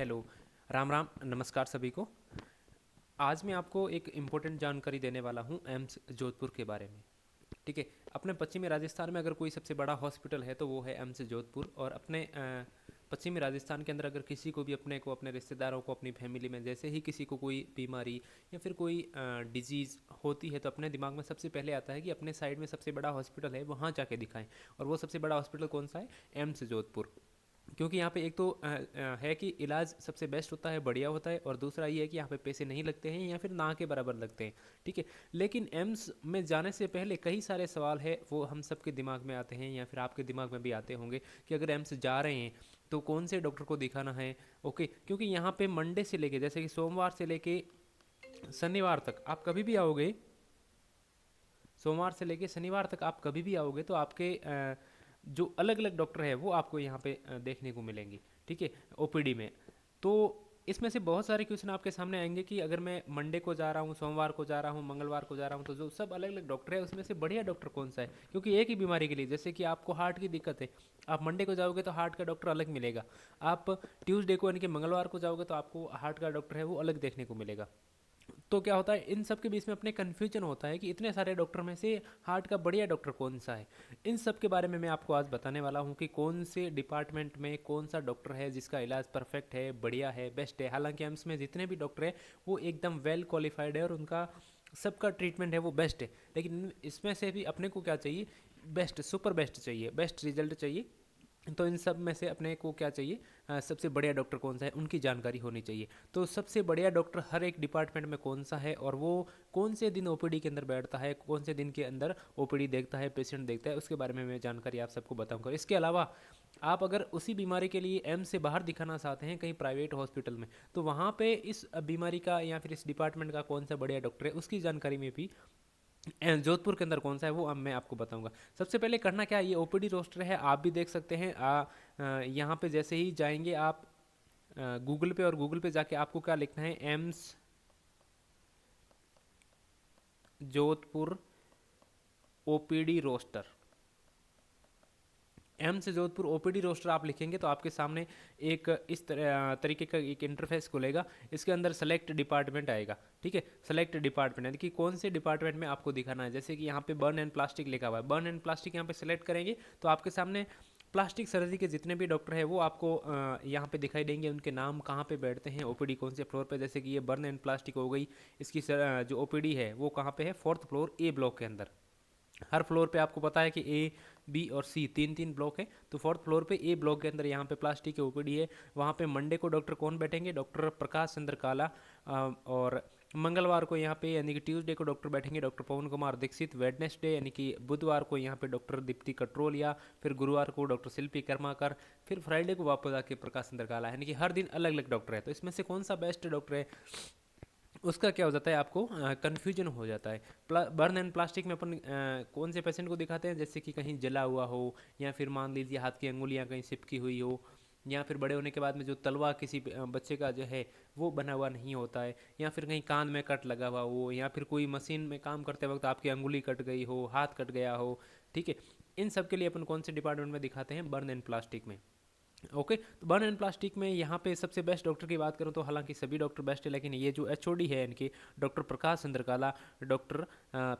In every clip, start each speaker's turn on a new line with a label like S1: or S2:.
S1: Hello, Ram Ram, नमस्कार सभी को। आज मैं आपको एक इम्पोर्टेंट जानकारी देने वाला हूँ एम्स जोधपुर के बारे में। ठीक है। अपने पश्चिमी राजस्थान में अगर कोई सबसे बड़ा हॉस्पिटल है तो वो है एम्स जोधपुर। और अपने पश्चिमी राजस्थान के अंदर अगर किसी को भी अपने को, अपने रिश्तेदारों को, अपनी फैमिली में जैसे ही किसी को कोई बीमारी या फिर कोई डिजीज़ होती है तो अपने दिमाग में सबसे पहले आता है कि अपने साइड में सबसे बड़ा हॉस्पिटल है वहाँ जाके दिखाएं। और वो सबसे बड़ा हॉस्पिटल कौन सा है? एम्स जोधपुर। क्योंकि यहाँ पे एक तो है कि इलाज सबसे बेस्ट होता है, बढ़िया होता है, और दूसरा ये है कि यहाँ पे पैसे नहीं लगते हैं या फिर ना के बराबर लगते हैं। ठीक है। लेकिन एम्स में जाने से पहले कई सारे सवाल है वो हम सबके दिमाग में आते हैं या फिर आपके दिमाग में भी आते होंगे कि अगर एम्स जा रहे हैं तो कौन से डॉक्टर को दिखाना है। ओके, क्योंकि यहाँ पे मंडे से लेके, जैसे कि सोमवार से लेके शनिवार तक आप कभी भी आओगे, सोमवार से लेके शनिवार तक आप कभी भी आओगे तो आपके जो अलग अलग डॉक्टर है वो आपको यहाँ पे देखने को मिलेंगे। ठीक है। ओपीडी में तो इसमें से बहुत सारे क्वेश्चन आपके सामने आएंगे कि अगर मैं मंडे को जा रहा हूँ, सोमवार को जा रहा हूँ, मंगलवार को जा रहा हूँ, तो जो सब अलग अलग डॉक्टर है उसमें से बढ़िया डॉक्टर कौन सा है? क्योंकि एक ही बीमारी के लिए, जैसे कि आपको हार्ट की दिक्कत है, आप मंडे को जाओगे तो हार्ट का डॉक्टर अलग मिलेगा। आप ट्यूसडे को यानी कि मंगलवार को जाओगे तो आपको हार्ट का डॉक्टर है वो अलग देखने को मिलेगा। तो क्या होता है, इन सब के बीच में अपने कन्फ्यूजन होता है कि इतने सारे डॉक्टर में से हार्ट का बढ़िया डॉक्टर कौन सा है। इन सब के बारे में मैं आपको आज बताने वाला हूँ कि कौन से डिपार्टमेंट में कौन सा डॉक्टर है जिसका इलाज परफेक्ट है, बढ़िया है, बेस्ट है। हालांकि एम्स में जितने भी डॉक्टर हैं वो एकदम वेल क्वालिफाइड है और उनका सबका ट्रीटमेंट है वो बेस्ट है। लेकिन इसमें से भी अपने को क्या चाहिए? बेस्ट, सुपर बेस्ट चाहिए, बेस्ट रिजल्ट चाहिए। तो इन सब में से अपने को क्या चाहिए? सबसे बढ़िया डॉक्टर कौन सा है उनकी जानकारी होनी चाहिए। तो सबसे बढ़िया डॉक्टर हर एक डिपार्टमेंट में कौन सा है और वो कौन से दिन ओपीडी के अंदर बैठता है, कौन से दिन के अंदर ओपीडी देखता है, पेशेंट देखता है, उसके बारे में मैं जानकारी आप सबको बताऊंगा। इसके अलावा आप अगर उसी बीमारी के लिए एम्स से बाहर दिखाना चाहते हैं कहीं प्राइवेट हॉस्पिटल में, तो वहाँ पे इस बीमारी का या फिर इस डिपार्टमेंट का कौन सा बढ़िया डॉक्टर है उसकी जानकारी में भी जोधपुर के अंदर कौन सा है वो अब मैं आपको बताऊंगा। सबसे पहले करना क्या है, ये ओपीडी रोस्टर है, आप भी देख सकते हैं। यहाँ पे जैसे ही जाएंगे आप गूगल पे, और गूगल पे जाके आपको क्या लिखना है? AIIMS Jodhpur OPD roster. AIIMS Jodhpur OPD roster आप लिखेंगे तो आपके सामने एक इस तरीके का एक इंटरफेस खुलेगा। इसके अंदर सेलेक्ट डिपार्टमेंट आएगा। ठीक है। सेलेक्ट डिपार्टमेंट यानी कि कौन से डिपार्टमेंट में आपको दिखाना है। जैसे कि यहाँ पे बर्न एंड प्लास्टिक लिखा हुआ है, बर्न एंड प्लास्टिक यहाँ पे सेलेक्ट करेंगे तो आपके सामने प्लास्टिक सर्जरी के जितने भी डॉक्टर हैं वो आपको यहाँ पे दिखाई देंगे, उनके नाम, कहाँ पे बैठते हैं, ओपीडी कौन से फ्लोर पे। जैसे कि ये बर्न एंड प्लास्टिक हो गई, इसकी जो ओपीडी है वो कहाँ पे है? फोर्थ फ्लोर, ए ब्लॉक के अंदर। हर फ्लोर पे आपको पता है कि ए, बी और सी तीन तीन ब्लॉक है, तो फोर्थ फ्लोर पे ए ब्लॉक के अंदर यहाँ पे प्लास्टिक की ओपीडी है। वहाँ पे मंडे को डॉक्टर कौन बैठेंगे? डॉक्टर प्रकाश चंद्र काला। और मंगलवार को यहाँ पे यानी कि ट्यूसडे को डॉक्टर बैठेंगे डॉक्टर पवन कुमार दीक्षित। वेडनेसडे यानी कि बुधवार को यहाँ पे डॉक्टर दीप्ति कट्रोलिया। फिर गुरुवार को डॉक्टर शिल्पी कर्माकर। फिर फ्राइडे को वापस आके प्रकाश चंद्र काला। यानी कि हर दिन अलग अलग डॉक्टर है। तो इसमें से कौन सा बेस्ट डॉक्टर है उसका क्या हो जाता है, आपको कन्फ्यूजन हो जाता है। बर्न एंड प्लास्टिक में अपन कौन से पेशेंट को दिखाते हैं? जैसे कि कहीं जला हुआ हो, या फिर मान लीजिए हाथ की अंगुलियां कहीं चिपकी हुई हो, या फिर बड़े होने के बाद में जो तलवा किसी बच्चे का जो है वो बना हुआ नहीं होता है, या फिर कहीं कान में कट लगा हुआ हो, या फिर कोई मशीन में काम करते वक्त आपकी अंगुली कट गई हो, हाथ कट गया हो। ठीक है। इन सब के लिए अपन कौन से डिपार्टमेंट में दिखाते हैं? बर्न एंड प्लास्टिक में। ओके। तो बर्न एंड प्लास्टिक में यहाँ पे सबसे बेस्ट डॉक्टर की बात करूँ तो हालांकि सभी डॉक्टर बेस्ट है, लेकिन ये जो एचओडी है इनके, डॉक्टर प्रकाश चंद्र काला, डॉक्टर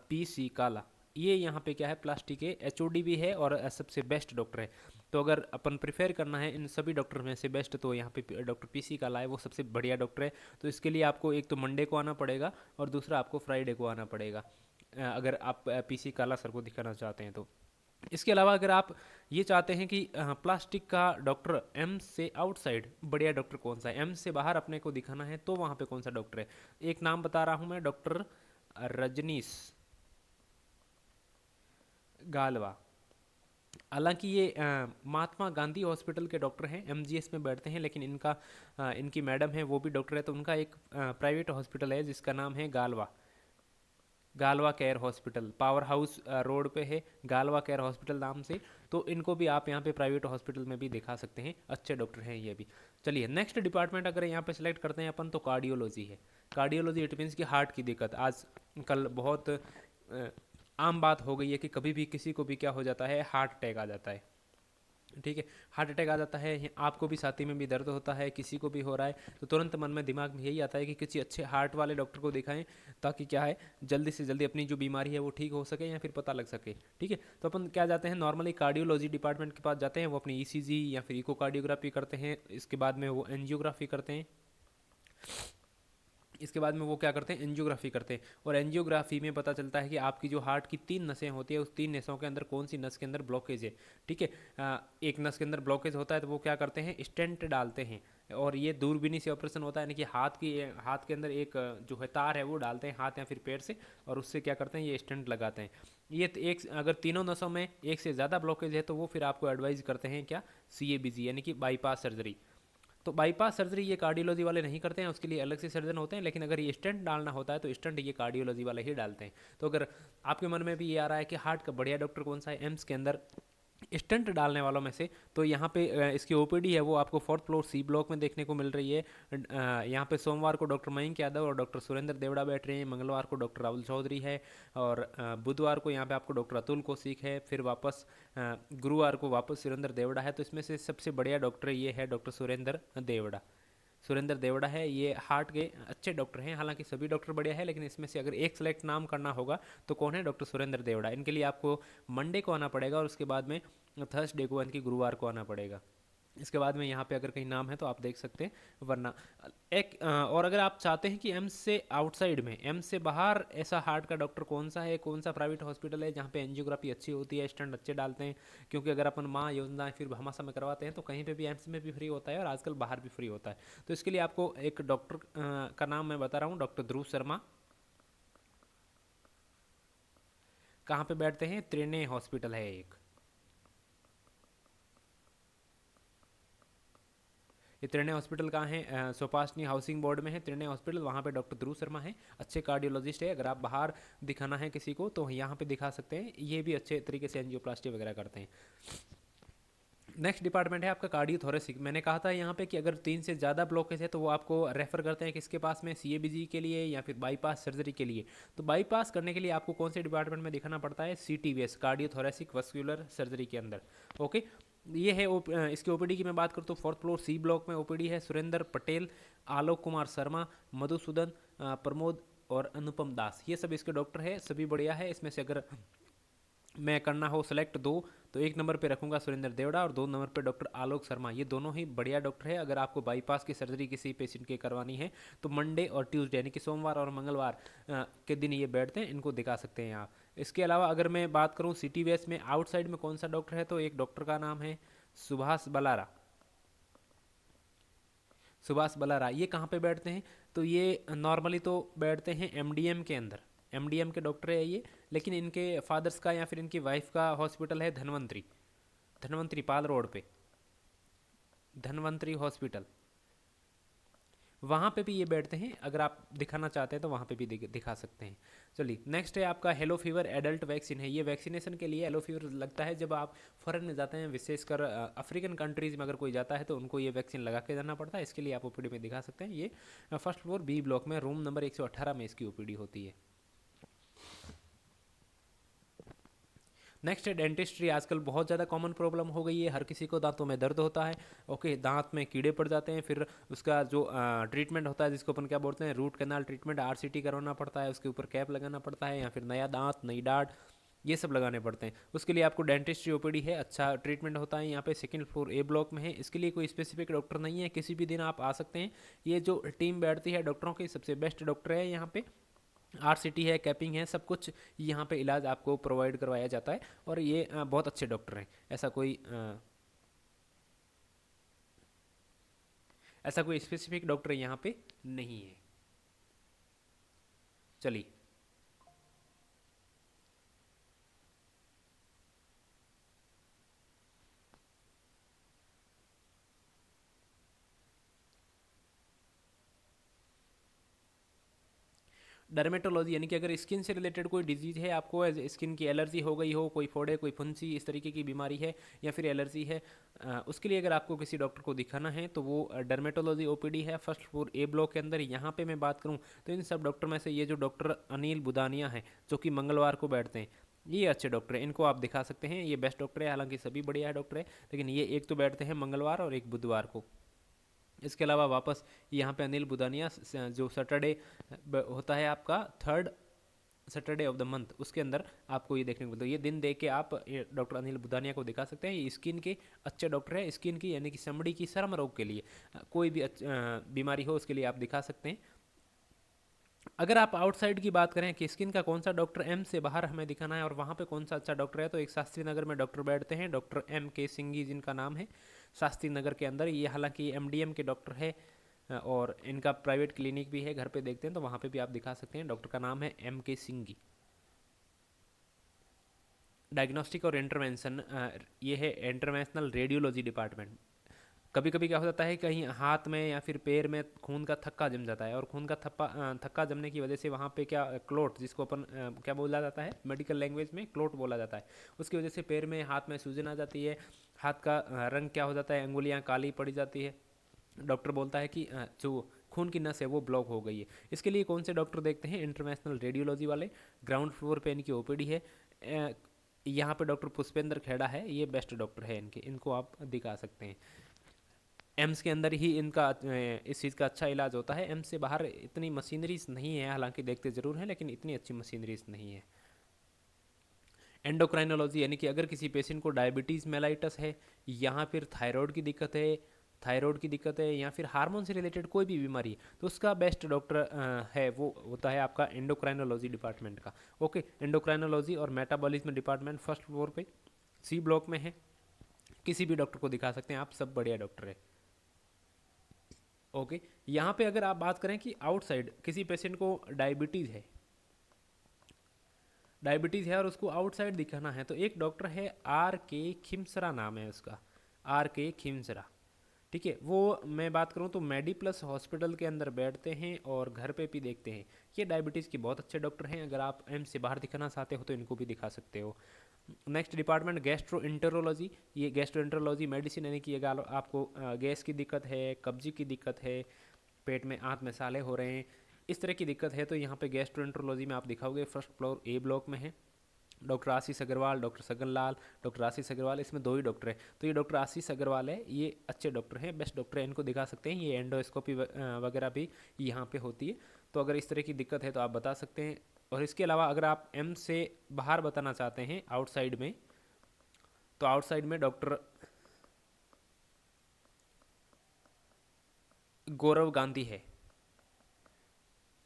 S1: पी सी काला, ये यहाँ पे क्या है? प्लास्टिक के एचओडी भी है और सबसे बेस्ट डॉक्टर है। तो अगर अपन प्रिफेयर करना है इन सभी डॉक्टर में से बेस्ट, तो यहाँ पे डॉक्टर पी सी काला है, वो सबसे बढ़िया डॉक्टर है। तो इसके लिए आपको एक तो मंडे को आना पड़ेगा और दूसरा आपको फ्राइडे को आना पड़ेगा, अगर आप पी सी काला सर को दिखाना चाहते हैं तो। इसके अलावा अगर आप ये चाहते हैं कि प्लास्टिक का डॉक्टर एम्स से आउटसाइड बढ़िया डॉक्टर कौन सा है, एम्स से बाहर अपने को दिखाना है, तो वहाँ पे कौन सा डॉक्टर है? एक नाम बता रहा हूँ मैं, डॉक्टर रजनीश गालवा। हालांकि ये महात्मा गांधी हॉस्पिटल के डॉक्टर हैं, एमजीएस में बैठते हैं, लेकिन इनकी मैडम है वो भी डॉक्टर है। तो उनका एक प्राइवेट हॉस्पिटल है जिसका नाम है Galva, Galva care hospital, power house road पे है, गालवा केयर हॉस्पिटल नाम से। तो इनको भी आप यहाँ पे प्राइवेट हॉस्पिटल में भी दिखा सकते हैं, अच्छे डॉक्टर हैं ये भी। चलिए नेक्स्ट डिपार्टमेंट अगर यहाँ पे सिलेक्ट करते हैं अपन, तो कार्डियोलॉजी है। कार्डियोलॉजी इट मीन्स की हार्ट की दिक्कत। आज कल बहुत आम बात हो गई है कि कभी भी किसी को भी क्या हो जाता है? हार्ट अटैक आ जाता है। ठीक है। हार्ट अटैक आ जाता है, आपको भी छाती में भी दर्द होता है, किसी को भी हो रहा है, तो तुरंत मन में दिमाग में यही आता है कि किसी अच्छे हार्ट वाले डॉक्टर को दिखाएं, ताकि क्या है, जल्दी से जल्दी अपनी जो बीमारी है वो ठीक हो सके या फिर पता लग सके। ठीक है, तो अपन क्या जाते हैं, नॉर्मली कार्डियोलॉजी डिपार्टमेंट के पास जाते हैं, वो अपनी ईसीजी या फिर इकोकार्डियोग्राफी करते हैं, इसके बाद में वो एंजियोग्राफी करते हैं। इसके बाद में वो क्या करते हैं, एंजियोग्राफी करते हैं, और एंजियोग्राफी में पता चलता है कि आपकी जो हार्ट की 3 नसें होती है, उस 3 नसों के अंदर कौन सी नस के अंदर ब्लॉकेज है। ठीक है, एक नस के अंदर ब्लॉकेज होता है तो वो क्या करते हैं, स्टेंट डालते हैं, और ये दूरबीनी से ऑपरेशन होता है, यानी कि हाथ के अंदर एक जो है तार है वो डालते हैं हाथ या फिर पैर से, और उससे क्या करते हैं, ये स्टेंट लगाते हैं। एक अगर तीनों नसों में एक से ज़्यादा ब्लॉकेज है तो वो फिर आपको एडवाइज करते हैं क्या, CABG यानी कि बाईपास सर्जरी। तो बाईपास सर्जरी ये कार्डियोलॉजी वाले नहीं करते हैं, उसके लिए अलग से सर्जन होते हैं, लेकिन अगर ये स्टंट डालना होता है तो स्टंट ये कार्डियोलॉजी वाले ही डालते हैं। तो अगर आपके मन में भी ये आ रहा है कि हार्ट का बढ़िया डॉक्टर कौन सा है एम्स के अंदर स्टंट डालने वालों में से, तो यहाँ पे इसकी ओपीडी है वो आपको 4th फ्लोर C ब्लॉक में देखने को मिल रही है। यहाँ पे सोमवार को डॉक्टर मयंक यादव और डॉक्टर सुरेंद्र देवड़ा बैठ रहे हैं, मंगलवार को डॉक्टर राहुल चौधरी है, और बुधवार को यहाँ पे आपको डॉक्टर अतुल कौशिक है, फिर वापस गुरुवार को वापस सुरेंद्र देवड़ा है। तो इसमें से सबसे बढ़िया डॉक्टर ये है डॉक्टर सुरेंद्र देवड़ा है। ये हार्ट के अच्छे डॉक्टर हैं, हालांकि सभी डॉक्टर बढ़िया है, लेकिन इसमें से अगर एक सेलेक्ट नाम करना होगा तो कौन है, डॉक्टर सुरेंद्र देवड़ा। इनके लिए आपको मंडे को आना पड़ेगा, और उसके बाद में थर्सडे को यानी कि गुरुवार को आना पड़ेगा। इसके बाद में यहाँ पे अगर कहीं नाम है तो आप देख सकते हैं, वरना और अगर आप चाहते हैं कि एम्स से आउटसाइड में, एम्स से बाहर ऐसा हार्ट का डॉक्टर कौन सा है, कौन सा प्राइवेट हॉस्पिटल है जहाँ पे एंजियोग्राफी अच्छी होती है, स्टंट अच्छे डालते हैं, क्योंकि अगर अपन माँ योजना फिर भामाशाह में करवाते हैं तो कहीं पे भी एम्स में भी फ्री होता है और आजकल बाहर भी फ्री होता है। तो इसके लिए आपको एक डॉक्टर का नाम मैं बता रहा हूँ, डॉक्टर ध्रुव शर्मा। कहाँ पे बैठते हैं, त्रिने हॉस्पिटल है एक, ये त्रिनय हॉस्पिटल कहाँ है, सोपासनी हाउसिंग बोर्ड में है त्रिनय हॉस्पिटल, वहाँ पे डॉक्टर ध्रुव शर्मा है, अच्छे कार्डियोलॉजिस्ट है। अगर आप बाहर दिखाना है किसी को तो यहाँ पे दिखा सकते हैं, ये भी अच्छे तरीके से एंजियोप्लास्टी वगैरह करते हैं। नेक्स्ट डिपार्टमेंट है आपका कार्डियोथोरेसिक। मैंने कहा था यहाँ पे कि अगर 3 से ज़्यादा ब्लॉकेज है तो वो आपको रेफर करते हैं किसके पास में, CABG के लिए या फिर बाईपास सर्जरी के लिए। तो बाईपास करने के लिए आपको कौन से डिपार्टमेंट में दिखाना पड़ता है, CTVS कार्डियोथोरेसिक वस्कुलर सर्जरी के अंदर। ओके, ये है इसकी ओपीडी की मैं बात करूँ तो 4th फ्लोर C ब्लॉक में ओपीडी है। सुरेंद्र पटेल, आलोक कुमार शर्मा, मधुसूदन, प्रमोद और अनुपम दास, ये सब इसके डॉक्टर है, सभी बढ़िया है। इसमें से अगर मैं करना हो सेलेक्ट दो, तो 1 नंबर पे रखूंगा सुरेंद्र देवड़ा और 2 नंबर पे डॉक्टर आलोक शर्मा। ये दोनों ही बढ़िया डॉक्टर है। अगर आपको बाईपास की सर्जरी किसी पेशेंट की करवानी है तो मंडे और ट्यूसडे यानी कि सोमवार और मंगलवार के दिन ये बैठते हैं, इनको दिखा सकते हैं आप। इसके अलावा अगर मैं बात करूँ CTVS में आउटसाइड में कौन सा डॉक्टर है, तो एक डॉक्टर का नाम है सुभाष बलारा। सुभाष बलारा ये कहाँ पे बैठते हैं, तो ये नॉर्मली तो बैठते हैं MDM के अंदर, MDM के डॉक्टर है ये, लेकिन इनके फादर्स का या फिर इनकी वाइफ का हॉस्पिटल है धनवंतरी पाल रोड पे, धनवंतरी हॉस्पिटल, वहाँ पे भी ये बैठते हैं। अगर आप दिखाना चाहते हैं तो वहाँ पे भी दिखा सकते हैं। चलिए नेक्स्ट है आपका हेलो फीवर एडल्ट वैक्सीन है। ये वैक्सीनेशन के लिए हेलो फीवर लगता है जब आप फॉरेन में जाते हैं, विशेषकर अफ्रीकन कंट्रीज़ में अगर कोई जाता है तो उनको ये वैक्सीन लगा के जाना पड़ता है। इसके लिए आप ओपीडी में दिखा सकते हैं। ये 1st फ्लोर B ब्लॉक में रूम नंबर 118 में इसकी ओपीडी होती है। नेक्स्ट है डेंटिस्ट्री। आजकल बहुत ज़्यादा कॉमन प्रॉब्लम हो गई है, हर किसी को दांतों में दर्द होता है। ओके, दांत में कीड़े पड़ जाते हैं, फिर उसका जो ट्रीटमेंट होता है जिसको अपन क्या बोलते हैं, रूट कैनाल ट्रीटमेंट, RCT करवाना पड़ता है, उसके ऊपर कैप लगाना पड़ता है या फिर नया दांत नई डाढ़ ये सब लगाने पड़ते हैं। उसके लिए आपको डेंटिस्ट्री ओपीडी है, अच्छा ट्रीटमेंट होता है। यहाँ पे 2nd फ्लोर A ब्लॉक में है। इसके लिए कोई स्पेसिफिक डॉक्टर नहीं है, किसी भी दिन आप आ सकते हैं। ये जो टीम बैठती है डॉक्टरों की, सबसे बेस्ट डॉक्टर है यहाँ पे। RCT है, कैपिंग है, सब कुछ यहाँ पे इलाज आपको प्रोवाइड करवाया जाता है, और ये बहुत अच्छे ऐसा कोई स्पेसिफिक डॉक्टर यहाँ पे नहीं है। चलिए डर्मेटोलॉजी यानी कि अगर स्किन से रिलेटेड कोई डिजीज़ है, आपको स्किन की एलर्जी हो गई हो, कोई फोड़े कोई फुंसी इस तरीके की बीमारी है या फिर एलर्जी है, उसके लिए अगर आपको किसी डॉक्टर को दिखाना है तो वो डर्मेटोलॉजी ओपीडी है 1st फ्लोर A ब्लॉक के अंदर। यहाँ पे मैं बात करूँ तो इन सब डॉक्टर में से ये जो डॉक्टर अनिल बुदानिया है जो कि मंगलवार को बैठते हैं, ये अच्छे डॉक्टर हैं, इनको आप दिखा सकते हैं, ये बेस्ट डॉक्टर है, हालांकि सभी बढ़िया है डॉक्टर है, लेकिन ये एक तो बैठते हैं मंगलवार और एक बुधवार को। इसके अलावा वापस यहाँ पे अनिल बुदानिया जो सैटरडे होता है आपका third Saturday of the month, उसके अंदर आपको ये देखने को मिलता है। ये दिन देख के आप डॉक्टर अनिल बुदानिया को दिखा सकते हैं। ये स्किन के अच्छे डॉक्टर है, स्किन की यानी कि चमड़ी की चर्म रोग के लिए कोई भी बीमारी हो उसके लिए आप दिखा सकते हैं। अगर आप आउटसाइड की बात करें कि स्किन का कौन सा डॉक्टर एम से बाहर हमें दिखाना है और वहाँ पे कौन सा अच्छा डॉक्टर है, तो एक शास्त्री नगर में डॉक्टर बैठते हैं, डॉक्टर एम के सिंघी जिनका नाम है, शास्त्री नगर के अंदर। ये हालांकि एमडीएम के डॉक्टर है और इनका प्राइवेट क्लिनिक भी है, घर पे देखते हैं, तो वहाँ पे भी आप दिखा सकते हैं। डॉक्टर का नाम है एम के सिंघी। डायग्नोस्टिक और इंटरवेंशन, ये है इंटरवेंशनल रेडियोलॉजी डिपार्टमेंट। कभी कभी क्या हो जाता है, कहीं हाथ में या फिर पैर में खून का थक्का जम जाता है, और खून का थक्का जमने की वजह से वहाँ पे क्या क्लोट, जिसको अपन क्या बोला जाता है मेडिकल लैंग्वेज में, क्लोट बोला जाता है, उसकी वजह से पैर में हाथ में सूजन आ जाती है, हाथ का रंग क्या हो जाता है, अंगुलियाँ काली पड़ी जाती है। डॉक्टर बोलता है कि जो खून की नस है वो ब्लॉक हो गई है। इसके लिए कौन से डॉक्टर देखते हैं, इंटरनेशनल रेडियोलॉजी वाले। ग्राउंड फ्लोर पे इनकी ओपीडी है। यहाँ पे डॉक्टर पुष्पेंद्र खेड़ा है, ये बेस्ट डॉक्टर है इनके, इनको आप दिखा सकते हैं। एम्स के अंदर ही इनका इस चीज़ का अच्छा इलाज होता है। एम्स से बाहर इतनी मशीनरीज नहीं है, हालांकि देखते ज़रूर हैं लेकिन इतनी अच्छी मशीनरीज नहीं है। एंडोक्राइनोलॉजी यानी कि अगर किसी पेशेंट को डायबिटीज़ मेलाइटस है, या फिर थायराइड की दिक्कत है या फिर हार्मोन से रिलेटेड कोई भी बीमारी है, तो उसका बेस्ट डॉक्टर है वो होता है आपका एंडोक्राइनोलॉजी डिपार्टमेंट का। ओके, एंडोक्राइनोलॉजी और मेटाबॉलिज्म डिपार्टमेंट फर्स्ट फ्लोर पे सी ब्लॉक में है। किसी भी डॉक्टर को दिखा सकते हैं आप, सब बढ़िया डॉक्टर है। ओके, यहाँ पे अगर आप बात करें कि आउटसाइड किसी पेशेंट को डायबिटीज़ है और उसको आउटसाइड दिखाना है, तो एक डॉक्टर है आर के खिमसरा, नाम है उसका, आर के खिमसरा। ठीक है, वो मैं बात करूँ तो मेडी प्लस हॉस्पिटल के अंदर बैठते हैं और घर पे भी देखते हैं। ये डायबिटीज़ के बहुत अच्छे डॉक्टर हैं, अगर आप एम्स से बाहर दिखाना चाहते हो तो इनको भी दिखा सकते हो। Next department gastroenterology. ये गैस्ट्रो इंटरोलॉजी मेडिसिन यानी कि अगर आपको गैस की दिक्कत है, कब्जी की दिक्कत है, पेट में आंत में साले हो रहे हैं, इस तरह की दिक्कत है, तो यहाँ पे गैस्ट्रो इंटरोलॉजी में आप दिखाओगे। फर्स्ट फ्लोर ए ब्लॉक में है। डॉक्टर आशीष अग्रवाल, डॉक्टर सगन लाल, डॉक्टर आशीष अग्रवाल, इसमें दो ही डॉक्टर हैं, तो ये डॉक्टर आशीष अग्रवाल है, ये अच्छे डॉक्टर हैं, बेस्ट डॉक्टर हैं, इनको दिखा सकते हैं। ये एंडोस्कोपी वगैरह भी यहाँ पे होती है, तो अगर इस तरह की दिक्कत है तो आप बता सकते हैं। और इसके अलावा अगर आप एम से बाहर बताना चाहते हैं आउटसाइड में, तो आउटसाइड में डॉक्टर गौरव गांधी है।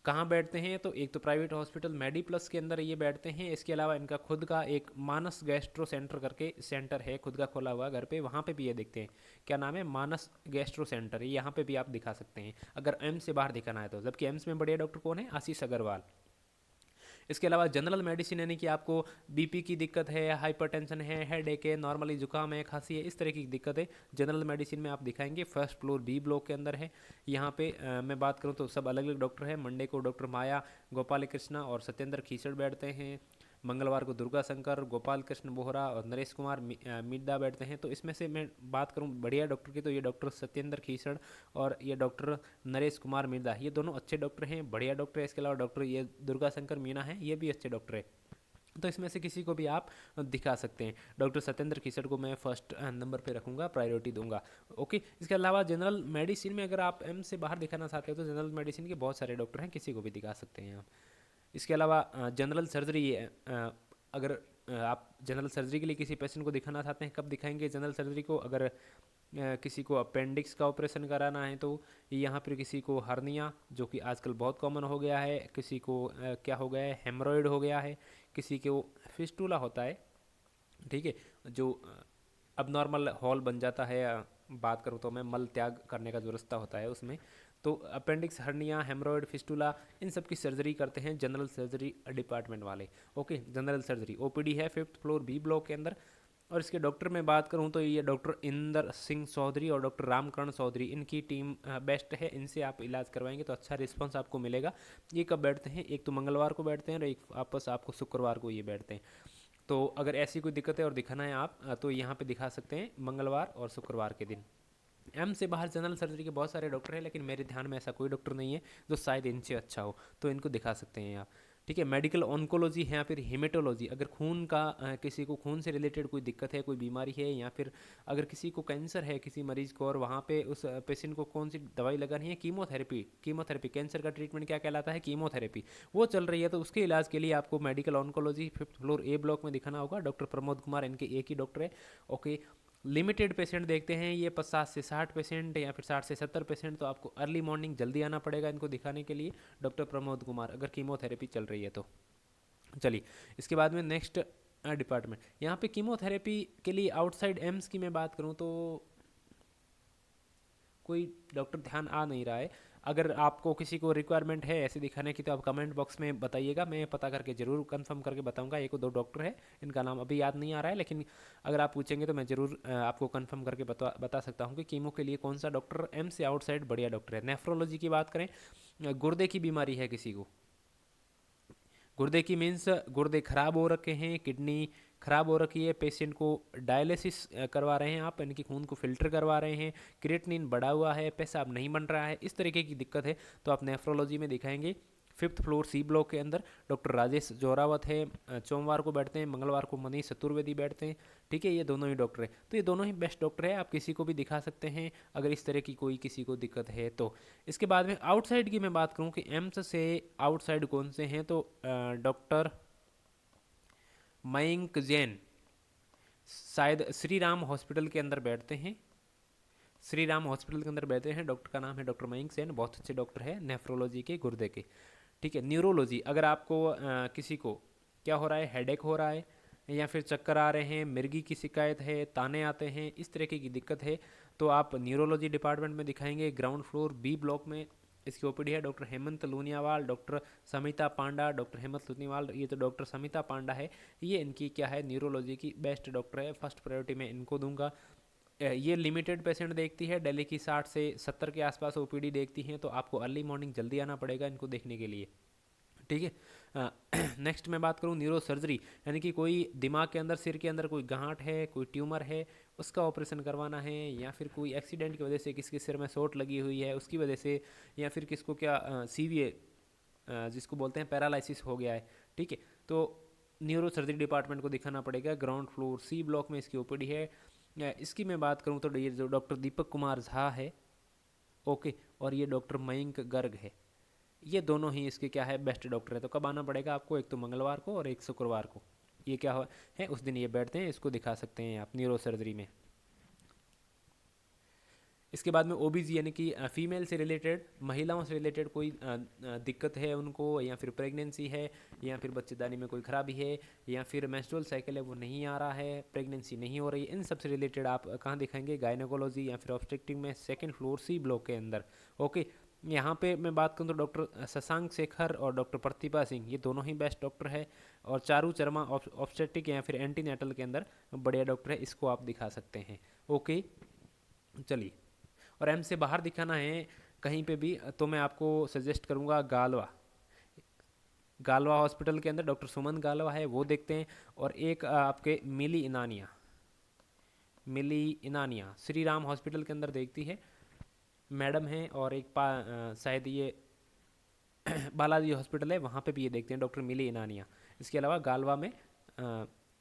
S1: कहाँ बैठते हैं, तो एक तो प्राइवेट हॉस्पिटल मेडी प्लस के अंदर ये बैठते हैं। इसके अलावा इनका खुद का एक मानस गैस्ट्रो सेंटर करके सेंटर है, खुद का खोला हुआ घर पे, वहाँ पे भी ये देखते हैं। क्या नाम है, मानस गैस्ट्रो सेंटर, ये यहाँ पे भी आप दिखा सकते हैं अगर एम्स से बाहर दिखाना है तो। जबकि एम्स में बढ़िया डॉक्टर कौन है, आशीष अग्रवाल। इसके अलावा जनरल मेडिसिन यानी कि आपको बीपी की दिक्कत है, हाइपरटेंशन है, हेडेक है, नॉर्मली जुकाम है, खांसी है, इस तरह की दिक्कत है, जनरल मेडिसिन में आप दिखाएंगे। फर्स्ट फ्लोर बी ब्लॉक के अंदर है। यहाँ पे मैं बात करूँ तो सब अलग अलग डॉक्टर हैं। मंडे को डॉक्टर माया गोपाल कृष्णा और सत्येंद्र खीसड़ बैठते हैं। मंगलवार को दुर्गा शंकर, गोपाल कृष्ण बोहरा और नरेश कुमार मिड्डा बैठते हैं। तो इसमें से मैं बात करूं बढ़िया डॉक्टर की, तो ये डॉक्टर सत्येंद्र खीसड़ और ये डॉक्टर नरेश कुमार मिर्दा, ये दोनों अच्छे डॉक्टर हैं, बढ़िया डॉक्टर है। इसके अलावा डॉक्टर ये दुर्गा शंकर मीना है, ये भी अच्छे डॉक्टर है। तो इसमें से किसी को भी आप दिखा सकते हैं। डॉक्टर सत्येंद्र खीसड़ को मैं फर्स्ट नंबर पे रखूंगा, प्रायोरिटी दूंगा। ओके, इसके अलावा जनरल मेडिसिन में अगर आप एम से बाहर दिखाना चाहते हो तो जनरल मेडिसिन के बहुत सारे डॉक्टर हैं, किसी को भी दिखा सकते हैं आप। इसके अलावा जनरल सर्जरी, अगर आप जनरल सर्जरी के लिए किसी पेशेंट को दिखाना चाहते हैं, कब दिखाएंगे जनरल सर्जरी को, अगर किसी को अपेंडिक्स का ऑपरेशन कराना है तो यहाँ पर, किसी को हर्निया जो कि आजकल बहुत कॉमन हो गया है, किसी को क्या हो गया है, हेमरॉइड हो गया है, किसी को फिस्टूला होता है, ठीक है, जो अब नॉर्मल हॉल बन जाता है, बात करूँ तो मैं मल त्याग करने का जो रास्ता होता है उसमें, तो अपेंडिक्स, हर्निया, हेमरॉइड, फिस्टुला, इन सब की सर्जरी करते हैं जनरल सर्जरी डिपार्टमेंट वाले। ओके, जनरल सर्जरी ओपीडी है फिफ्थ फ्लोर बी ब्लॉक के अंदर। और इसके डॉक्टर में बात करूं तो ये डॉक्टर इंदर सिंह चौधरी और डॉक्टर रामकरण चौधरी, इनकी टीम बेस्ट है, इनसे आप इलाज करवाएंगे तो अच्छा रिस्पांस आपको मिलेगा। ये कब बैठते हैं, एक तो मंगलवार को बैठते हैं और एक वापस आपको शुक्रवार को ये बैठते हैं। तो अगर ऐसी कोई दिक्कत है और दिखाना है आप तो यहाँ पे दिखा सकते हैं मंगलवार और शुक्रवार के दिन। एम से बाहर जनरल सर्जरी के बहुत सारे डॉक्टर हैं, लेकिन मेरे ध्यान में ऐसा कोई डॉक्टर नहीं है जो शायद इनसे अच्छा हो, तो इनको दिखा सकते हैं आप। ठीक है। मेडिकल ऑन्कोलॉजी है या फिर हेमेटोलॉजी, अगर खून का किसी को खून से रिलेटेड कोई दिक्कत है, कोई बीमारी है, या फिर अगर किसी को कैंसर है किसी मरीज को और वहाँ पे उस पेशेंट को कौन सी दवाई लगानी है, कीमोथेरेपी, कीमोथेरेपी कैंसर का ट्रीटमेंट क्या कहलाता है, कीमोथेरेपी, वो चल रही है, तो उसके इलाज के लिए आपको मेडिकल ऑन्कोलॉजी 5th फ्लोर ए ब्लॉक में दिखाना होगा। डॉक्टर प्रमोद कुमार इनके एक ही डॉक्टर है। ओके। लिमिटेड पेशेंट देखते हैं ये 50 से 60 पेशेंट या फिर 60 से 70 पेशेंट, तो आपको अर्ली मॉर्निंग जल्दी आना पड़ेगा इनको दिखाने के लिए, डॉक्टर प्रमोद कुमार, अगर कीमोथेरेपी चल रही है तो। चलिए, इसके बाद में नेक्स्ट डिपार्टमेंट, यहाँ पे कीमोथेरेपी के लिए आउटसाइड एम्स की मैं बात करूँ तो कोई डॉक्टर ध्यान आ नहीं रहा है। अगर आपको किसी को रिक्वायरमेंट है ऐसे दिखाने की तो आप कमेंट बॉक्स में बताइएगा, मैं पता करके ज़रूर कंफर्म करके बताऊंगा। एक दो डॉक्टर है, इनका नाम अभी याद नहीं आ रहा है, लेकिन अगर आप पूछेंगे तो मैं ज़रूर आपको कंफर्म करके बता सकता हूँ कि कीमो के लिए कौन सा डॉक्टर एम से आउटसाइड बढ़िया डॉक्टर है। नेफ्रोलॉजी की बात करें, गुर्दे की बीमारी है किसी को, गुर्दे की मीन्स गुर्दे खराब हो रखे हैं, किडनी खराब हो रखी है, पेशेंट को डायलिसिस करवा रहे हैं आप, यानी कि खून को फिल्टर करवा रहे हैं, क्रिएटिनिन बढ़ा हुआ है, पेशाब नहीं बन रहा है, इस तरीके की दिक्कत है, तो आप नेफ्रोलॉजी में दिखाएंगे। 5th फ्लोर सी ब्लॉक के अंदर डॉक्टर राजेश जोरावत है, सोमवार को बैठते हैं, मंगलवार को मनीष चतुर्वेदी बैठते हैं। ठीक है, ये दोनों ही डॉक्टर हैं, तो ये दोनों ही बेस्ट डॉक्टर है, आप किसी को भी दिखा सकते हैं अगर इस तरह की कोई किसी को दिक्कत है तो। इसके बाद में आउटसाइड की मैं बात करूं कि एम्स से आउटसाइड कौन से हैं, तो डॉक्टर मयंक जैन शायद श्री राम हॉस्पिटल के अंदर बैठते हैं, श्री राम हॉस्पिटल के अंदर बैठते हैं, डॉक्टर का नाम है डॉक्टर मयंक जैन, बहुत अच्छे डॉक्टर है नेफ्रोलॉजी के, गुर्दे के। ठीक है। न्यूरोलॉजी, अगर आपको किसी को क्या हो रहा है, हेडेक हो रहा है या फिर चक्कर आ रहे हैं, मिर्गी की शिकायत है, ताने आते हैं, इस तरीके की दिक्कत है, तो आप न्यूरोलॉजी डिपार्टमेंट में दिखाएंगे। ग्राउंड फ्लोर बी ब्लॉक में इसकी ओपीडी है। डॉक्टर हेमंत लूनियावाल, डॉक्टर समिता पांडा, डॉक्टर हेमंत लूनियावाल, ये तो डॉक्टर समिता पांडा है, ये इनकी क्या है, न्यूरोलॉजी की बेस्ट डॉक्टर है, फर्स्ट प्रायोरिटी में इनको दूंगा। ये लिमिटेड पेशेंट देखती है, दिल्ली की 60 से 70 के आसपास ओपीडी देखती हैं, तो आपको अर्ली मॉर्निंग जल्दी आना पड़ेगा इनको देखने के लिए। ठीक है। नेक्स्ट मैं बात करूँ न्यूरो सर्जरी, यानी कि कोई दिमाग के अंदर, सिर के अंदर कोई गांठ है, कोई ट्यूमर है, उसका ऑपरेशन करवाना है, या फिर कोई एक्सीडेंट की वजह से किसके सिर में चोट लगी हुई है उसकी वजह से, या फिर किसको क्या सीवीए जिसको बोलते हैं पैरालिसिस हो गया है। ठीक है, तो न्यूरो सर्जरी डिपार्टमेंट को दिखाना पड़ेगा। ग्राउंड फ्लोर सी ब्लॉक में इसकी ओपीडी है। इसकी मैं बात करूँ तो ये जो डॉक्टर दीपक कुमार झा है, ओके, और ये डॉक्टर मयंक गर्ग है, ये दोनों ही इसके क्या है, बेस्ट डॉक्टर है। तो कब आना पड़ेगा आपको, एक तो मंगलवार को और एक शुक्रवार को, ये क्या है उस दिन ये बैठते हैं, इसको दिखा सकते हैं आप न्यूरो सर्जरी में। इसके बाद में ओबीजी, यानी कि फीमेल से रिलेटेड, महिलाओं से रिलेटेड कोई दिक्कत है उनको, या फिर प्रेगनेंसी है, या फिर बच्चेदानी में कोई खराबी है, या फिर मेंस्ट्रुअल साइकिल है वो नहीं आ रहा है, प्रेगनेंसी नहीं हो रही है, इन सब से रिलेटेड आप कहाँ दिखाएंगे, गायनोकोलॉजी या फिर ऑब्स्टेट्रिक में 2nd फ्लोर सी ब्लॉक के अंदर। ओके। यहाँ पे मैं बात करूँ तो डॉक्टर शशांक शेखर और डॉक्टर प्रतिभा सिंह, ये दोनों ही बेस्ट डॉक्टर है, और चारू शर्मा ऑब्स्टेट्रिक या फिर एंटीनेटल के अंदर बढ़िया डॉक्टर है, इसको आप दिखा सकते हैं। ओके। चलिए, और एम से बाहर दिखाना है कहीं पे भी तो मैं आपको सजेस्ट करूँगा गालवा, गालवा हॉस्पिटल के अंदर डॉक्टर सुमन गालवा है, वो देखते हैं। और एक आपके मिली इनानिया, मिली इनानिया श्री राम हॉस्पिटल के अंदर देखती है, मैडम है, और एक शायद ये बालाजी हॉस्पिटल है, वहाँ पे भी ये देखते हैं डॉक्टर मिली इनानिया। इसके अलावा गालवा में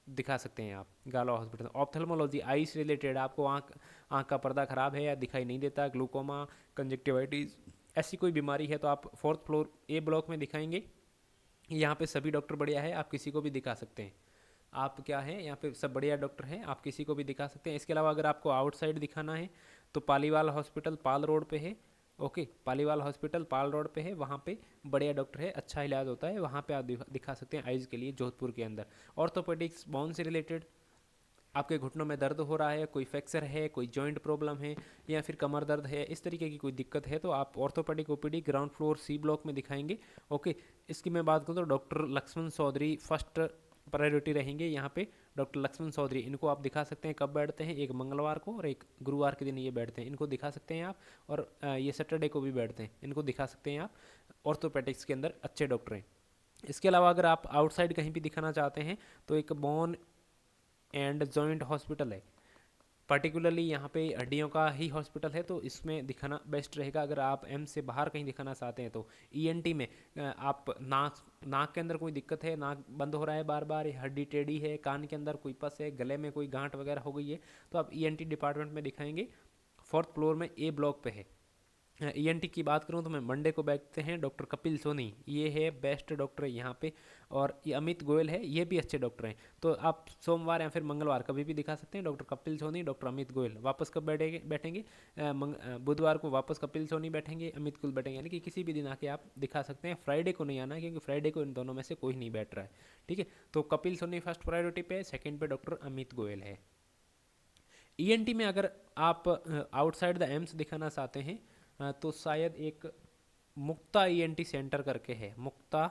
S1: दिखा सकते हैं आप, गालवा हॉस्पिटल। ऑप्थेल्मोलॉजी, आई से रिलेटेड, आपको आँख का पर्दा खराब है या दिखाई नहीं देता, ग्लूकोमा, कंजक्टिवाइटिस, ऐसी कोई बीमारी है तो आप 4th फ्लोर ए ब्लॉक में दिखाएंगे। यहाँ पे सभी डॉक्टर बढ़िया है, आप किसी को भी दिखा सकते हैं। आप क्या है, यहाँ पे सब बढ़िया डॉक्टर हैं, आप किसी को भी दिखा सकते हैं। इसके अलावा अगर आपको आउटसाइड दिखाना है तो पालीवाल हॉस्पिटल पाल रोड पे है, ओके, पालीवाल हॉस्पिटल पाल रोड पे है, वहाँ पे बढ़िया डॉक्टर है, अच्छा इलाज होता है, वहाँ पे आप दिखा सकते हैं आइज़ के लिए, जोधपुर के अंदर। ऑर्थोपेडिक्स, बोन से रिलेटेड, आपके घुटनों में दर्द हो रहा है, कोई फ्रैक्चर है, कोई जॉइंट प्रॉब्लम है, या फिर कमर दर्द है, इस तरीके की कोई दिक्कत है तो आप orthopaedic OPD ground floor C block में दिखाएंगे। ओके। इसकी मैं बात करूँ तो doctor Laxman Choudhary first priority रहेंगे यहाँ पे, डॉक्टर लक्ष्मण चौधरी, इनको आप दिखा सकते हैं। कब बैठते हैं, एक मंगलवार को और एक गुरुवार के दिन ये बैठते हैं, इनको दिखा सकते हैं आप। और ये सैटरडे को भी बैठते हैं, इनको दिखा सकते हैं आप, ऑर्थोपेडिक्स के अंदर अच्छे डॉक्टर हैं। इसके अलावा अगर आप आउटसाइड कहीं भी दिखाना चाहते हैं तो एक बोन एंड जॉइंट हॉस्पिटल है, पर्टिकुलरली यहाँ पे हड्डियों का ही हॉस्पिटल है, तो इसमें दिखाना बेस्ट रहेगा। अगर आप एम्स से बाहर कहीं दिखाना चाहते हैं तो ईएनटी में आप नाक नाक के अंदर कोई दिक्कत है, नाक बंद हो रहा है बार बार, हड्डी टेढ़ी है, कान के अंदर कोई पस है, गले में कोई गांठ वगैरह हो गई है, तो आप ईएनटी डिपार्टमेंट में दिखाएंगे। फोर्थ फ्लोर में ए ब्लॉक पे है। ईएनटी की बात करूं तो मैं मंडे को बैठते हैं डॉक्टर कपिल सोनी, ये है बेस्ट डॉक्टर है यहाँ पे। और ये अमित गोयल है, ये भी अच्छे डॉक्टर हैं। तो आप सोमवार या फिर मंगलवार कभी भी दिखा सकते हैं, डॉक्टर कपिल सोनी, डॉक्टर अमित गोयल। वापस कब बैठेंगे बुधवार को वापस कपिल सोनी बैठेंगे, अमित गोयल बैठेंगे, यानी कि किसी भी दिन आके आप दिखा सकते हैं। फ्राइडे को नहीं आना, क्योंकि फ्राइडे को इन दोनों में से कोई नहीं बैठ रहा है, ठीक है। तो कपिल सोनी फर्स्ट प्रायोरिटी पे, सेकेंड पे डॉक्टर अमित गोयल है। ईएनटी में अगर आप आउटसाइड द एम्स दिखाना चाहते हैं तो शायद एक मुक्ता ईएनटी सेंटर करके है, मुक्ता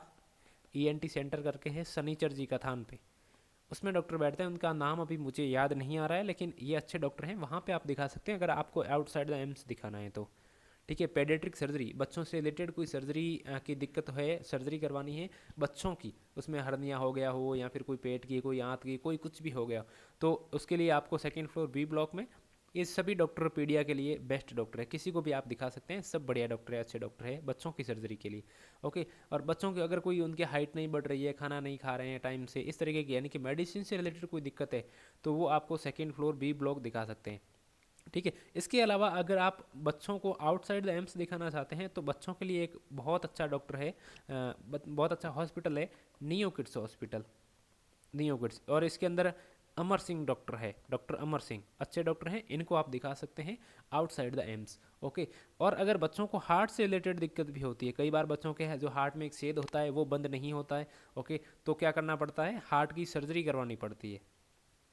S1: ईएनटी सेंटर करके है शनिचर जी का थान पे, उसमें डॉक्टर बैठते हैं। उनका नाम अभी मुझे याद नहीं आ रहा है, लेकिन ये अच्छे डॉक्टर हैं, वहाँ पे आप दिखा सकते हैं अगर आपको आउटसाइड द एम्स दिखाना है तो, ठीक है। पेडियाट्रिक सर्जरी, बच्चों से रिलेटेड कोई सर्जरी की दिक्कत है, सर्जरी करवानी है बच्चों की, उसमें हर्निया हो गया हो या फिर कोई पेट की, कोई आंत की, कोई कुछ भी हो गया, तो उसके लिए आपको सेकेंड फ्लोर बी ब्लॉक में, ये सभी डॉक्टर पीडिया के लिए बेस्ट डॉक्टर है, किसी को भी आप दिखा सकते हैं, सब बढ़िया डॉक्टर है, अच्छे डॉक्टर है बच्चों की सर्जरी के लिए, ओके। और बच्चों की अगर कोई उनकी हाइट नहीं बढ़ रही है, खाना नहीं खा रहे हैं टाइम से, इस तरीके की यानी कि मेडिसिन से रिलेटेड कोई दिक्कत है, तो वो आपको सेकेंड फ्लोर बी ब्लॉक दिखा सकते हैं, ठीक है। इसके अलावा अगर आप बच्चों को आउटसाइड द एम्स दिखाना चाहते हैं तो बच्चों के लिए एक बहुत अच्छा डॉक्टर है, बहुत अच्छा हॉस्पिटल है, neo kids hospital, neo kids. और इसके अंदर अमर सिंह डॉक्टर है, डॉक्टर अमर सिंह अच्छे डॉक्टर हैं, इनको आप दिखा सकते हैं आउटसाइड द एम्स, ओके। और अगर बच्चों को हार्ट से रिलेटेड दिक्कत भी होती है, कई बार बच्चों के जो हार्ट में एक छेद होता है वो बंद नहीं होता है, ओके, तो क्या करना पड़ता है, हार्ट की सर्जरी करवानी पड़ती है,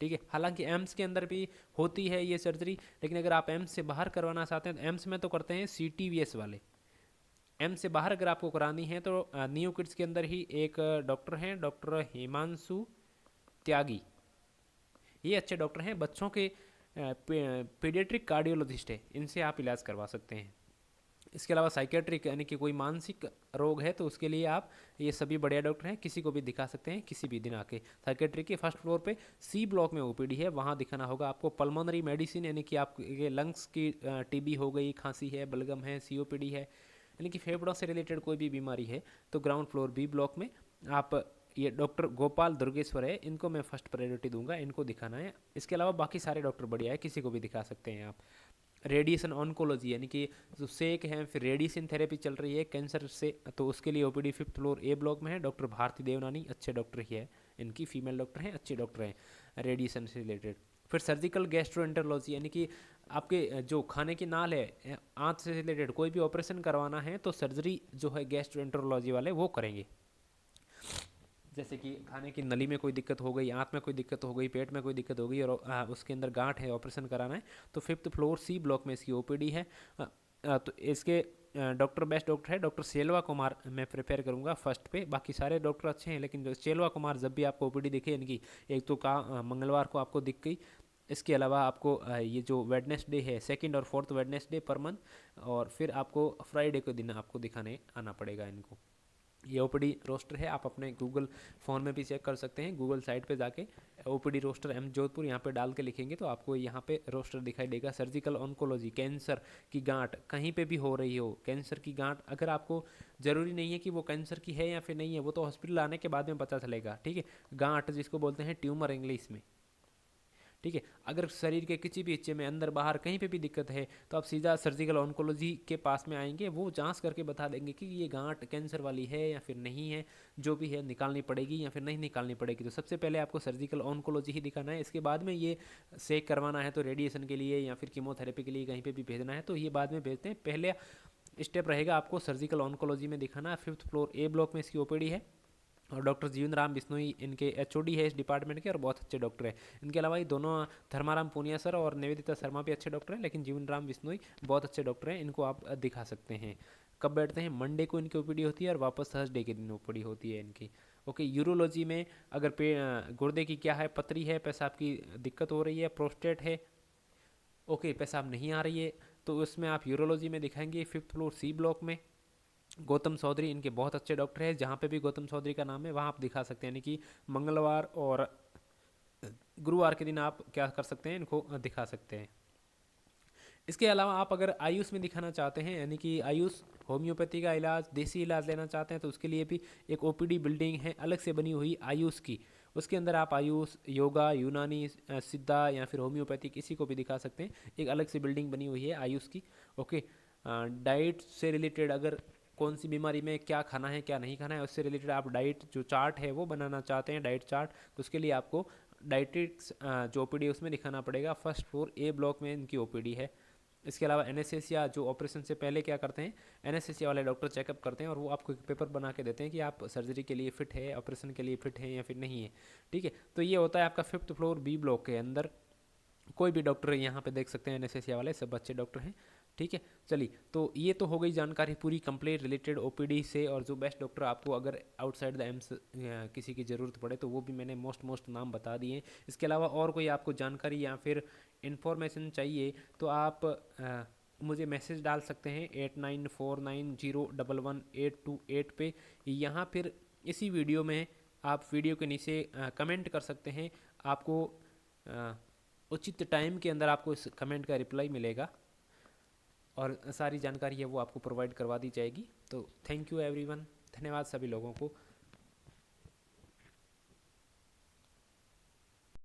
S1: ठीक है। हालांकि एम्स के अंदर भी होती है ये सर्जरी, लेकिन अगर आप एम्स से बाहर करवाना चाहते हैं तो एम्स में तो करते हैं सीटीवीएस वाले, एम्स से बाहर अगर आपको करानी है तो नियो किड्स के अंदर ही एक डॉक्टर हैं, डॉक्टर हिमांशु त्यागी, ये अच्छे डॉक्टर हैं, बच्चों के पीडियाट्रिक कार्डियोलॉजिस्ट है, इनसे आप इलाज करवा सकते हैं। इसके अलावा साइकेट्रिक यानी कि कोई मानसिक रोग है तो उसके लिए आप, ये सभी बढ़िया डॉक्टर हैं, किसी को भी दिखा सकते हैं किसी भी दिन आके। साइकेट्रिक के फर्स्ट फ्लोर पे सी ब्लॉक में ओपीडी है, वहाँ दिखाना होगा आपको। पल्मोनरी मेडिसिन यानी कि आपके लंग्स की टीबी हो गई, खांसी है, बलगम है, सीओपीडी है, यानी कि फेफड़ों से रिलेटेड कोई भी बीमारी है तो ग्राउंड फ्लोर बी ब्लॉक में आप, ये डॉक्टर गोपाल दुर्गेश्वर है, इनको मैं फर्स्ट प्रायोरिटी दूंगा, इनको दिखाना है। इसके अलावा बाकी सारे डॉक्टर बढ़िया है, किसी को भी दिखा सकते हैं आप। रेडिएशन ऑन्कोलॉजी यानी कि जो सेक है, फिर रेडिएशन थेरेपी चल रही है कैंसर से, तो उसके लिए ओपीडी फिफ्थ फ्लोर ए ब्लॉक में है, डॉक्टर भारती देवनानी अच्छे डॉक्टर ही है, इनकी फीमेल डॉक्टर हैं, अच्छे डॉक्टर हैं रेडिएशन से रिलेटेड। फिर सर्जिकल गैस्ट्रोएंटरोलॉजी यानी कि आपके जो खाने की नाल है, आंत से रिलेटेड कोई भी ऑपरेशन करवाना है तो सर्जरी जो है गैस्ट्रोएंटरोलॉजी वाले वो करेंगे, जैसे कि खाने की नली में कोई दिक्कत हो गई, आंत में कोई दिक्कत हो गई, पेट में कोई दिक्कत हो गई और उसके अंदर गांठ है, ऑपरेशन कराना है, तो फिफ्थ फ्लोर सी ब्लॉक में इसकी ओपीडी है। तो इसके डॉक्टर बेस्ट डॉक्टर है डॉक्टर सेल्वा कुमार, मैं प्रिपेयर करूंगा फर्स्ट पे, बाकी सारे डॉक्टर अच्छे हैं लेकिन जो सेल्वा कुमार जब भी आपको ओपीडी दिखे, इनकी एक तो मंगलवार को आपको दिख गई, इसके अलावा आपको ये जो वेडनेसडे है, सेकंड और फोर्थ वेडनेसडे पर मंथ, और फिर आपको फ्राइडे के दिन आपको दिखाने आना पड़ेगा इनको। ये ओपीडी रोस्टर है, आप अपने गूगल फ़ोन में भी चेक कर सकते हैं, गूगल साइट पे जाके ओपीडी रोस्टर एम जोधपुर यहाँ पे डाल के लिखेंगे तो आपको यहाँ पे रोस्टर दिखाई देगा। सर्जिकल ऑन्कोलॉजी, कैंसर की गांठ कहीं पे भी हो रही हो, कैंसर की गांठ, अगर आपको ज़रूरी नहीं है कि वो कैंसर की है या फिर नहीं है, वो तो हॉस्पिटल आने के बाद में पता चलेगा, ठीक है। गांठ जिसको बोलते हैं ट्यूमर इंग्लिश में, ठीक है। अगर शरीर के किसी भी हिस्से में अंदर बाहर कहीं पे भी दिक्कत है तो आप सीधा सर्जिकल ऑन्कोलॉजी के पास में आएंगे, वो जांच करके बता देंगे कि ये गांठ कैंसर वाली है या फिर नहीं है, जो भी है निकालनी पड़ेगी या फिर नहीं निकालनी पड़ेगी। तो सबसे पहले आपको सर्जिकल ऑन्कोलॉजी ही दिखाना है, इसके बाद में ये सेक करवाना है तो रेडिएशन के लिए या फिर कीमोथेरेपी के लिए कहीं पर भी भेजना है तो ये बाद में भेजते हैं। पहले स्टेप रहेगा आपको सर्जिकल ऑन्कोलॉजी में दिखाना। फिफ्थ फ्लोर ए ब्लॉक में इसकी ओपीडी है और डॉक्टर जीवन राम बिश्नोई इनके एचओडी है इस डिपार्टमेंट के और बहुत अच्छे डॉक्टर हैं। इनके अलावा ये दोनों धर्माराम पूनिया सर और निवेदिता शर्मा भी अच्छे डॉक्टर हैं, लेकिन जीवन राम बिश्नोई बहुत अच्छे डॉक्टर हैं, इनको आप दिखा सकते हैं। कब बैठते हैं, मंडे को इनकी ओपीडी होती है और वापस थर्सडे के दिन ओपीडी होती है इनकी, ओके। यूरोलॉजी में अगर गुर्दे की क्या है, पथरी है, पेशाब की दिक्कत हो रही है, प्रोस्टेट है, ओके, पेशाब नहीं आ रही है, तो उसमें आप यूरोलॉजी में दिखाएंगे फिफ्थ फ्लोर सी ब्लॉक में। गौतम चौधरी इनके बहुत अच्छे डॉक्टर हैं, जहाँ पे भी गौतम चौधरी का नाम है वहाँ आप दिखा सकते हैं, यानी कि मंगलवार और गुरुवार के दिन आप क्या कर सकते हैं, इनको दिखा सकते हैं। इसके अलावा आप अगर आयुष में दिखाना चाहते हैं, यानी कि आयुष होम्योपैथी का इलाज, देसी इलाज लेना चाहते हैं, तो उसके लिए भी एक ओपीडी बिल्डिंग है अलग से बनी हुई आयुष की। उसके अंदर आप आयुष, योगा, यूनानी, सिद्धा या फिर होम्योपैथी किसी को भी दिखा सकते हैं। एक अलग से बिल्डिंग बनी हुई है आयुष की। ओके। डाइट से रिलेटेड, अगर कौन सी बीमारी में क्या खाना है क्या नहीं खाना है, उससे रिलेटेड आप डाइट जो चार्ट है वो बनाना चाहते हैं, डाइट चार्ट, तो उसके लिए आपको डाइटिक्स जो ओपीडी है उसमें दिखाना पड़ेगा। फर्स्ट फ्लोर ए ब्लॉक में इनकी ओपीडी है। इसके अलावा एनेस्थीसिया, जो ऑपरेशन से पहले क्या करते हैं, एनेस्थीसिया वाले डॉक्टर चेकअप करते हैं और वो आपको एक पेपर बना के देते हैं कि आप सर्जरी के लिए फिट है, ऑपरेशन के लिए फिट है या फिर नहीं है। ठीक है, तो ये होता है आपका 5th फ्लोर बी ब्लॉक के अंदर। कोई भी डॉक्टर यहाँ पे देख सकते हैं, एनेस्थीसिया वाले सब अच्छे डॉक्टर हैं। ठीक है, चलिए, तो ये तो हो गई जानकारी पूरी कंप्लीट रिलेटेड ओपीडी से, और जो बेस्ट डॉक्टर आपको अगर आउटसाइड द एम्स किसी की ज़रूरत पड़े तो वो भी मैंने मोस्ट नाम बता दिए। इसके अलावा और कोई आपको जानकारी या फिर इन्फॉर्मेशन चाहिए तो आप मुझे मैसेज डाल सकते हैं 8949011828 पे, यहाँ फिर इसी वीडियो में आप वीडियो के नीचे कमेंट कर सकते हैं। आपको उचित टाइम के अंदर आपको इस कमेंट का रिप्लाई मिलेगा और सारी जानकारी है वो आपको प्रोवाइड करवा दी जाएगी। तो थैंक यू एवरीवन, धन्यवाद सभी लोगों को।